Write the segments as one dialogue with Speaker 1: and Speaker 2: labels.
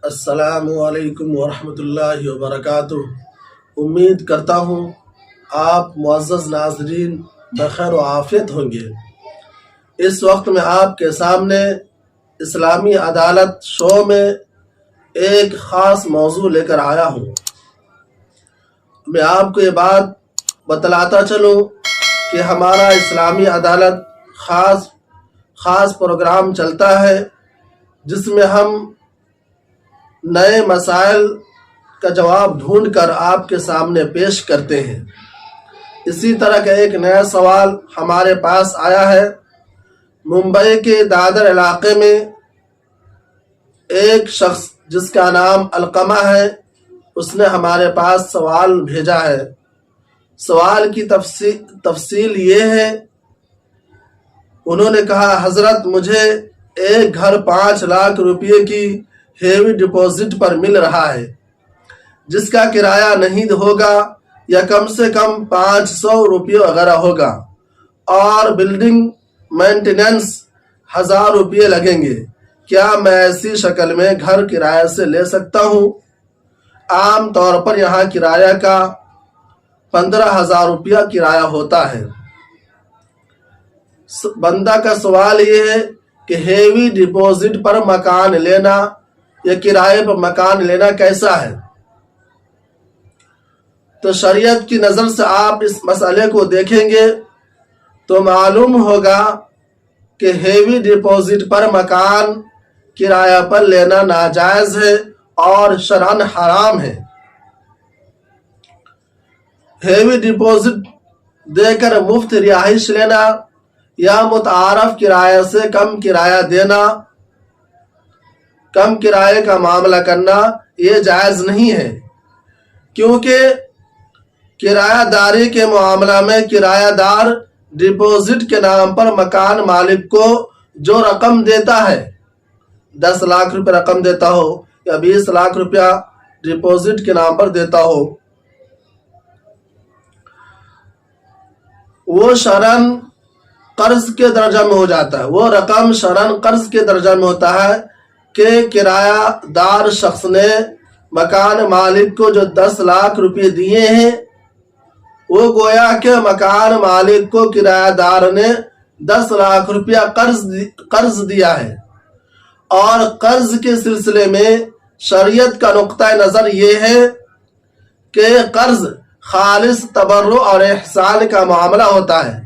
Speaker 1: السلام علیکم ورحمۃ اللہ وبرکاتہ۔ امید کرتا ہوں آپ معزز ناظرین بخیر و عافیت ہوں گے۔ اس وقت میں آپ کے سامنے اسلامی عدالت شو میں ایک خاص موضوع لے کر آیا ہوں۔ میں آپ کو یہ بات بتلاتا چلوں کہ ہمارا اسلامی عدالت خاص پروگرام چلتا ہے جس میں ہم نئے مسائل کا جواب ڈھونڈ کر آپ کے سامنے پیش کرتے ہیں۔ اسی طرح کا ایک نیا سوال ہمارے پاس آیا ہے۔ ممبئی کے دادر علاقے میں ایک شخص جس کا نام علقمہ ہے، اس نے ہمارے پاس سوال بھیجا ہے۔ سوال کی تفصیل یہ ہے، انہوں نے کہا حضرت مجھے ایک گھر 5 لاکھ روپے کی ہیوی ڈپازٹ پر مل رہا ہے جس کا کرایہ نہیں ہوگا یا کم سے کم 500 روپے وغیرہ ہوگا، اور بلڈنگ مینٹیننس 1000 روپے لگیں گے۔ کیا میں ایسی شکل میں گھر کرایہ سے لے سکتا ہوں؟ عام طور پر یہاں کرایہ کا 15,000 روپیہ کرایہ ہوتا ہے۔ بندہ کا سوال یہ ہے کہ ہیوی ڈپازٹ پر مکان لینا یا کرائے پر مکان لینا کیسا ہے؟ تو شریعت کی نظر سے آپ اس مسئلے کو دیکھیں گے تو معلوم ہوگا کہ ہیوی ڈپازٹ پر مکان کرایہ پر لینا ناجائز ہے اور شرعاً حرام ہے۔ ہیوی ڈپازٹ دے کر مفت رہائش لینا یا متعارف کرایہ سے کم کرایہ دینا، کم کرائے کا معاملہ کرنا، یہ جائز نہیں ہے، کیونکہ کرایہ داری کے معاملہ میں کرایہ دار ڈپازٹ کے نام پر مکان مالک کو جو رقم دیتا ہے، 10 لاکھ روپے رقم دیتا ہو یا 20 لاکھ روپیہ ڈپازٹ کے نام پر دیتا ہو، وہ شرعاً قرض کے درجہ میں ہو جاتا ہے۔ وہ رقم شرعاً قرض کے درجہ میں ہوتا ہے کہ کرایہ دار شخص نے مکان مالک کو جو 10 لاکھ روپے دیے ہیں، وہ گویا کہ مکان مالک کو کرایہ دار نے 10 لاکھ روپیہ قرض دیا ہے، اور قرض کے سلسلے میں شریعت کا نقطہ نظر یہ ہے کہ قرض خالص تبرع اور احسان کا معاملہ ہوتا ہے،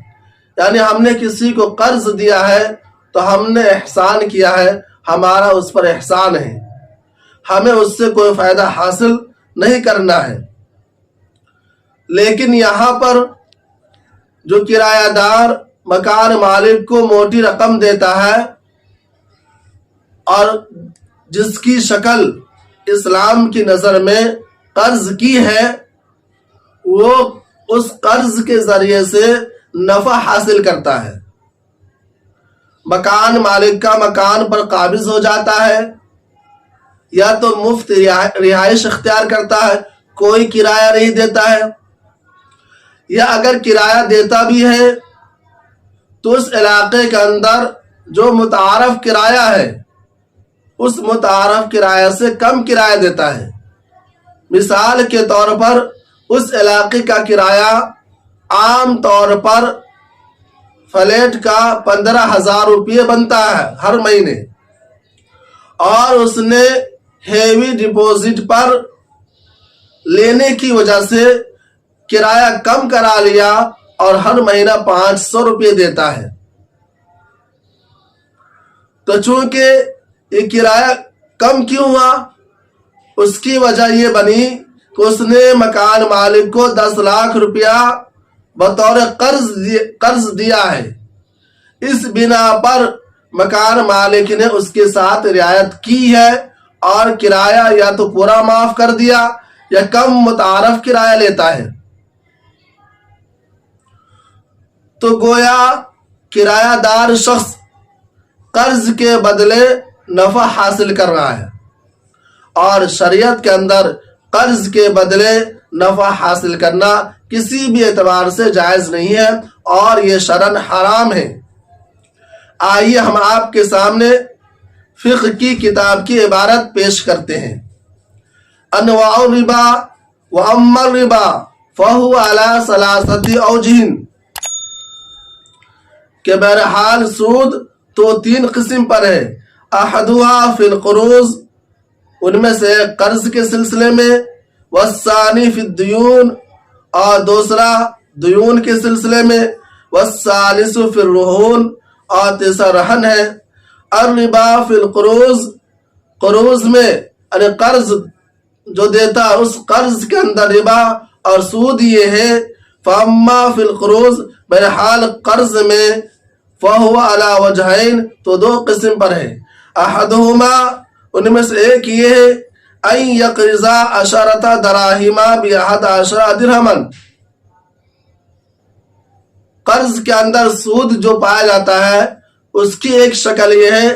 Speaker 1: یعنی ہم نے کسی کو قرض دیا ہے تو ہم نے احسان کیا ہے، ہمارا اس پر احسان ہے، ہمیں اس سے کوئی فائدہ حاصل نہیں کرنا ہے۔ لیکن یہاں پر جو کرایہ دار مکان مالک کو موٹی رقم دیتا ہے اور جس کی شکل اسلام کی نظر میں قرض کی ہے، وہ اس قرض کے ذریعے سے نفع حاصل کرتا ہے۔ مکان مالک کا مکان پر قابض ہو جاتا ہے، یا تو مفت رہائش اختیار کرتا ہے، کوئی کرایہ نہیں دیتا ہے، یا اگر کرایہ دیتا بھی ہے تو اس علاقے کے اندر جو متعارف کرایہ ہے اس متعارف کرایہ سے کم کرایہ دیتا ہے۔ مثال کے طور پر اس علاقے کا کرایہ عام طور پر فلیٹ کا 15,000 روپے بنتا ہے ہر مہینے، اور اس نے ہیوی ڈپازٹ پر لینے کی وجہ سے کرایہ کم کرا لیا اور ہر مہینہ 500 روپے دیتا ہے۔ تو چونکہ یہ کرایہ کم کیوں ہوا، اس کی وجہ یہ بنی کہ اس نے مکان مالک کو 10 لاکھ روپیہ بطور قرض دیا ہے۔ اس بنا پر مکان مالک نے اس کے ساتھ رعایت کی ہے اور کرایہ یا تو پورا معاف کر دیا یا کم متعارف کرایہ لیتا ہے۔ تو گویا کرایہ دار شخص قرض کے بدلے نفع حاصل کر رہا ہے، اور شریعت کے اندر قرض کے بدلے نفع حاصل کرنا کسی بھی اعتبار سے جائز نہیں ہے اور یہ شرعاً حرام ہے۔ آئیے ہم آپ کے سامنے فقہ کی کتاب کی عبارت پیش کرتے ہیں، انواع الربا واما الربا فهو على ثلاثة اوجہ، کہ بہرحال سود تو 3 قسم پر ہے، احدها فی القروض، ان میں سے قرض کے سلسلے میں، والثانی فی الدیون، اور دوسرا دیون کے سلسلے میں، والثالث فی الرہون، اور تیسرا رہن ہے۔ الربا فی القروض، قروض میں یعنی قرض جو دیتا اس قرض کے اندر ربا اور سود یہ ہے، فاما فی القروض، بہرحال قرض میں، فہو علی وجہین، تو 2 قسم پر ہے، احدہما، ان میں سے ایک یہ ہے، ان یقرض 10 دراہم ب11 درہما، قرض کے اندر سود جو پایا جاتا ہے اس کی ایک شکل یہ ہے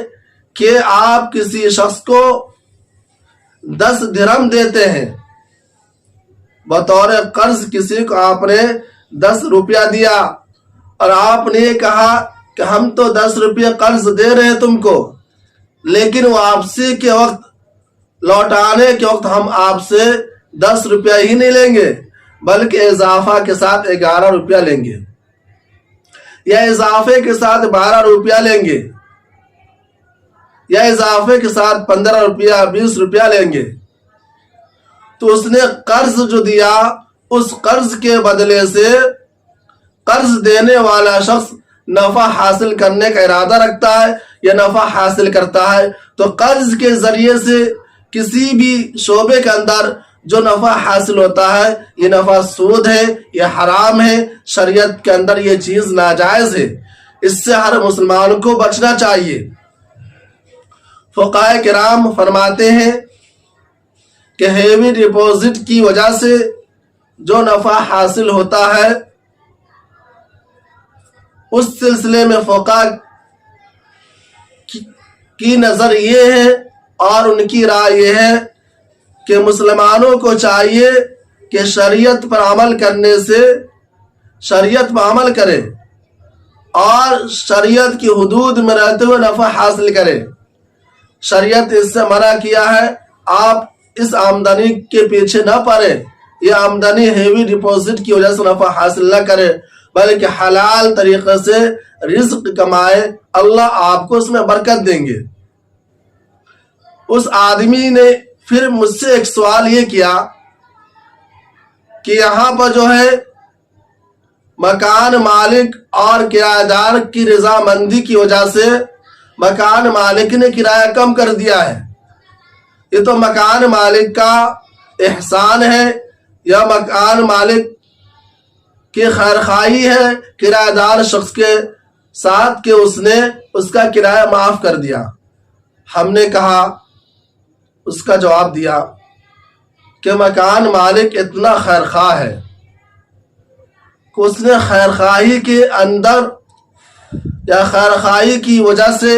Speaker 1: کہ آپ کسی شخص کو 10 درہم دیتے ہیں، بطور قرض کسی کو آپ نے 10 روپیہ دیا، اور آپ نے کہا کہ ہم تو 10 روپیہ قرض دے رہے ہیں تم کو، لیکن واپسی کے وقت، لوٹانے کے وقت ہم آپ سے 10 روپیہ ہی نہیں لیں گے بلکہ اضافہ کے ساتھ 11 روپیہ لیں گے، یا اضافے کے ساتھ 12 روپیہ لیں گے، یا اضافے کے ساتھ 15 روپیہ 20 روپیہ لیں گے۔ تو اس نے قرض جو دیا، اس قرض کے بدلے سے قرض دینے والا شخص نفع حاصل کرنے کا ارادہ رکھتا ہے یا نفع حاصل کرتا ہے، تو قرض کے ذریعے سے کسی بھی شعبے کے اندر جو نفع حاصل ہوتا ہے، یہ نفع سود ہے، یہ حرام ہے، شریعت کے اندر یہ چیز ناجائز ہے، اس سے ہر مسلمان کو بچنا چاہیے۔ فقہاء کرام فرماتے ہیں کہ ہیوی ڈپازٹ کی وجہ سے جو نفع حاصل ہوتا ہے، اس سلسلے میں فقہاء کی نظر یہ ہے اور ان کی رائے یہ ہے کہ مسلمانوں کو چاہیے کہ شریعت پر عمل کرنے سے شریعت پر عمل کرے اور شریعت کی حدود میں رہتے ہوئے نفع حاصل کرے۔ شریعت اس سے منع کیا ہے، آپ اس آمدنی کے پیچھے نہ پڑیں، یہ آمدنی ہیوی ڈپازٹ کی وجہ سے نفع حاصل نہ کرے، بلکہ حلال طریقے سے رزق کمائے، اللہ آپ کو اس میں برکت دیں گے۔ اس آدمی نے پھر مجھ سے ایک سوال یہ کیا کہ یہاں پر جو ہے مکان مالک اور کرایہ دار کی رضامندی کی وجہ سے مکان مالک نے کرایہ کم کر دیا ہے، یہ تو مکان مالک کا احسان ہے یا مکان مالک کی خیرخواہی ہے کرایہ دار شخص کے ساتھ کہ اس نے اس کا کرایہ معاف کر دیا؟ ہم نے کہا، اس کا جواب دیا کہ مکان مالک اتنا خیرخواہ ہے کہ اس نے خیرخواہی کے اندر یا خیرخواہی کی وجہ سے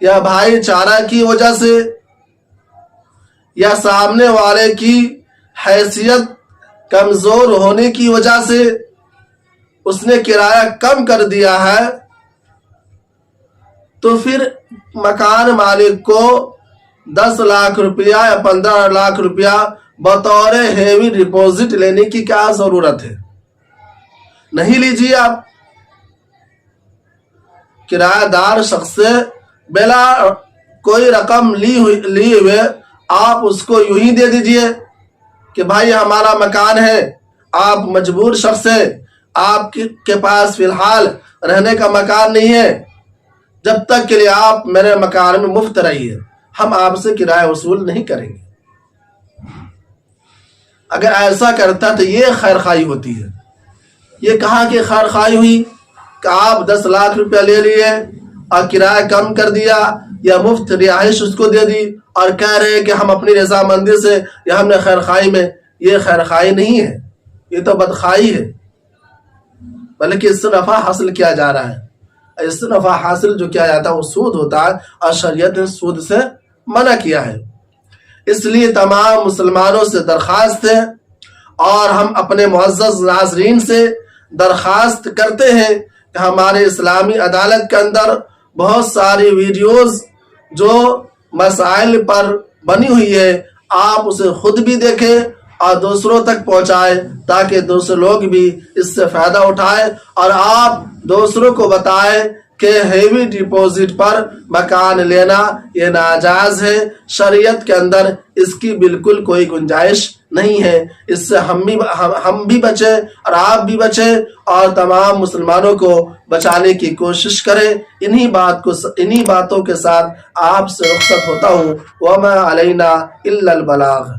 Speaker 1: یا بھائی چارہ کی وجہ سے یا سامنے والے کی حیثیت کمزور ہونے کی وجہ سے اس نے کرایہ کم کر دیا ہے، تو پھر مکان مالک کو 10 لاکھ روپیہ یا 15 لاکھ روپیہ بطور ہیوی ڈپازٹ لینے کی کیا ضرورت ہے؟ نہیں لیجیے آپ، کرایہ دار شخص سے بلا کوئی رقم لی ہوئے آپ اس کو یوں ہی دے دیجئے کہ بھائی ہمارا مکان ہے، آپ مجبور شخص ہیں، آپ کے پاس فی الحال رہنے کا مکان نہیں ہے، جب تک کے لیے آپ میرے مکان میں مفت رہیے، ہم آپ سے کرایہ وصول نہیں کریں گے۔ اگر ایسا کرتا تو یہ خیرخواہی ہوتی ہے۔ یہ کہاں کی خیرخواہی ہوئی کہ آپ 10 لاکھ روپیہ لے لیے اور کرایہ کم کر دیا یا مفت رہائش اس کو دے دی اور کہہ رہے کہ ہم اپنی رضامندی سے یا ہم نے خیرخواہی میں، یہ خیرخواہی نہیں ہے، یہ تو بدخواہی ہے، بلکہ اس سے نفع حاصل کیا جا رہا ہے۔ اس سے نفع حاصل جو کیا جاتا ہے وہ سود ہوتا ہے، اور شریعت نے سود سے منع کیا ہے۔ اس لیے تمام مسلمانوں سے درخواست ہے اور ہم اپنے معزز ناظرین سے درخواست کرتے ہیں کہ ہمارے اسلامی عدالت کے اندر بہت ساری ویڈیوز جو مسائل پر بنی ہوئی ہے، آپ اسے خود بھی دیکھیں اور دوسروں تک پہنچائیں تاکہ دوسرے لوگ بھی اس سے فائدہ اٹھائیں، اور آپ دوسروں کو بتائیں کہ ہیوی ڈپازٹ پر مکان لینا یہ ناجائز ہے، شریعت کے اندر اس کی بالکل کوئی گنجائش نہیں ہے۔ اس سے ہم بھی بچیں اور آپ بھی بچیں اور تمام مسلمانوں کو بچانے کی کوشش کریں۔ انہی باتوں کے ساتھ آپ سے رخصت ہوتا ہوں۔ وما علینا الا البلاغ۔